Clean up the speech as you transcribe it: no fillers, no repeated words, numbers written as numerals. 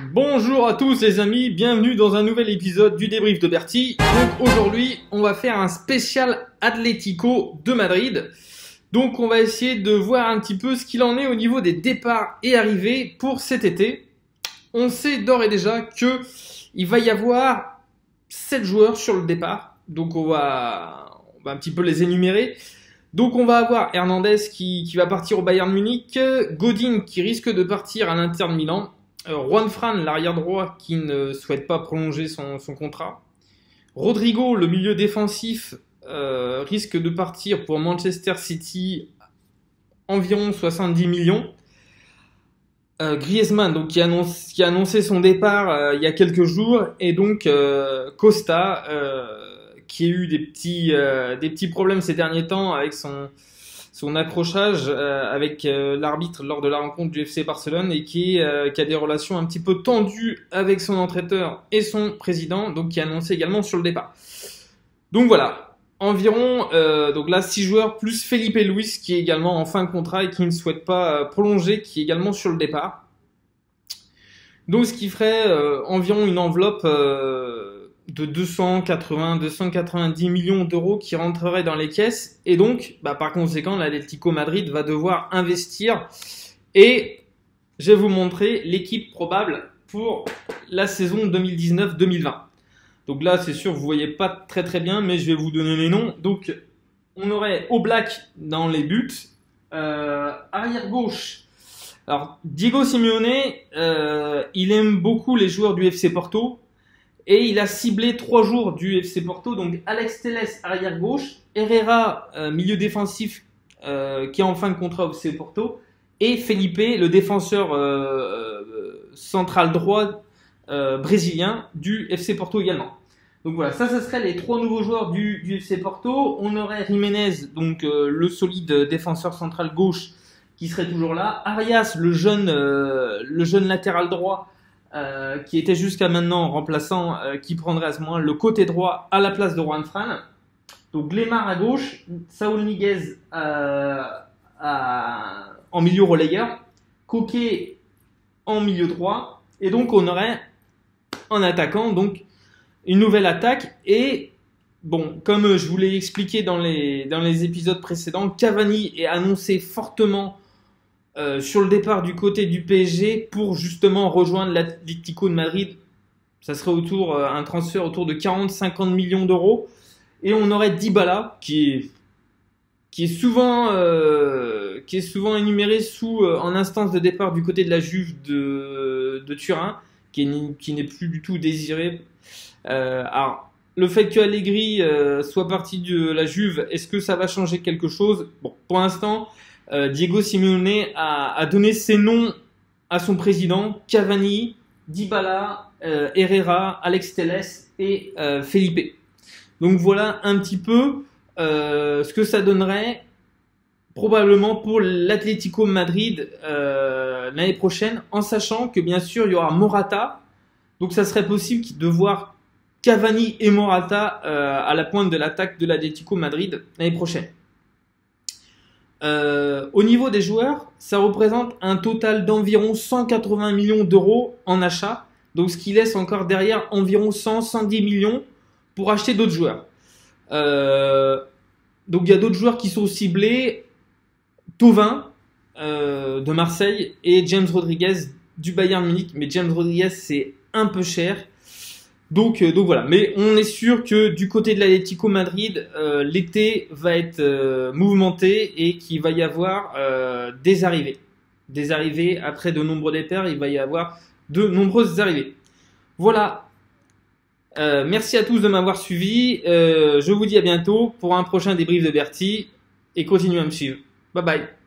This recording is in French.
Bonjour à tous les amis, bienvenue dans un nouvel épisode du débrief de Bertie. Donc aujourd'hui, on va faire un spécial Atlético de Madrid. Donc on va essayer de voir un petit peu ce qu'il en est au niveau des départs et arrivées pour cet été. On sait d'ores et déjà que il va y avoir 7 joueurs sur le départ. Donc on va un petit peu les énumérer. Donc on va avoir Hernandez qui va partir au Bayern Munich, Godin qui risque de partir à l'Inter de Milan, Juan Fran, l'arrière droit, qui ne souhaite pas prolonger son contrat. Rodrigo, le milieu défensif, risque de partir pour Manchester City, environ 70 millions. Griezmann, donc, qui a annoncé son départ il y a quelques jours, et donc Costa, qui a eu des petits problèmes ces derniers temps avec son accrochage avec l'arbitre lors de la rencontre du FC Barcelone et qui a des relations un petit peu tendues avec son entraîneur et son président, donc qui a annoncé également sur le départ. Donc voilà, environ donc là 6 joueurs plus Felipe Luis qui est également en fin de contrat et qui ne souhaite pas prolonger, qui est également sur le départ. Donc ce qui ferait environ une enveloppe de 290 millions d'euros qui rentrerait dans les caisses, et donc par conséquent l'Atlético Madrid va devoir investir, et je vais vous montrer l'équipe probable pour la saison 2019-2020. Donc là c'est sûr vous voyez pas très bien, mais je vais vous donner les noms. Donc on aurait Oblak dans les buts, arrière gauche. Alors Diego Simeone il aime beaucoup les joueurs du FC Porto, et il a ciblé 3 joueurs du FC Porto, donc Alex Telles, arrière gauche, Herrera, milieu défensif, qui est en fin de contrat au FC Porto, et Felipe, le défenseur central droit brésilien du FC Porto également. Donc voilà, ça serait les 3 nouveaux joueurs du FC Porto. On aurait Jiménez, donc le solide défenseur central gauche, qui serait toujours là. Arias, le jeune latéral droit, qui était jusqu'à maintenant remplaçant, qui prendrait à ce moment le côté droit à la place de Juan Fran. Donc Lemar à gauche, Saúl Ñíguez en milieu relayeur, Koké en milieu droit, et donc on aurait en attaquant donc une nouvelle attaque. Et bon, comme je vous l'ai expliqué dans les épisodes précédents, Cavani est annoncé fortement sur le départ du côté du PSG pour justement rejoindre l'Atlético de Madrid. Ça serait un transfert autour de 40-50 millions d'euros. Et on aurait Dybala qui est souvent énuméré en instance de départ du côté de la Juve de Turin, qui n'est plus du tout désiré. Alors le fait que Allegri soit parti de la Juve, est-ce que ça va changer quelque chose? Bon, pour l'instant, Diego Simeone a donné ses noms à son président: Cavani, Dybala, Herrera, Alex Telles et Felipe. Donc voilà un petit peu ce que ça donnerait probablement pour l'Atlético Madrid l'année prochaine, en sachant que bien sûr il y aura Morata. Donc ça serait possible de voir Cavani et Morata à la pointe de l'attaque de l'Atlético Madrid l'année prochaine. Au niveau des joueurs, ça représente un total d'environ 180 millions d'euros en achat, donc ce qui laisse encore derrière environ 110 millions pour acheter d'autres joueurs. Donc il y a d'autres joueurs qui sont ciblés: Thauvin de Marseille et James Rodriguez du Bayern Munich, mais James Rodriguez c'est un peu cher. Donc voilà, mais on est sûr que du côté de l'Atlético Madrid, l'été va être mouvementé et qu'il va y avoir des arrivées. Des arrivées après de nombreux départs, il va y avoir de nombreuses arrivées. Voilà, merci à tous de m'avoir suivi. Je vous dis à bientôt pour un prochain débrief de Bertie, et continuez à me suivre. Bye bye.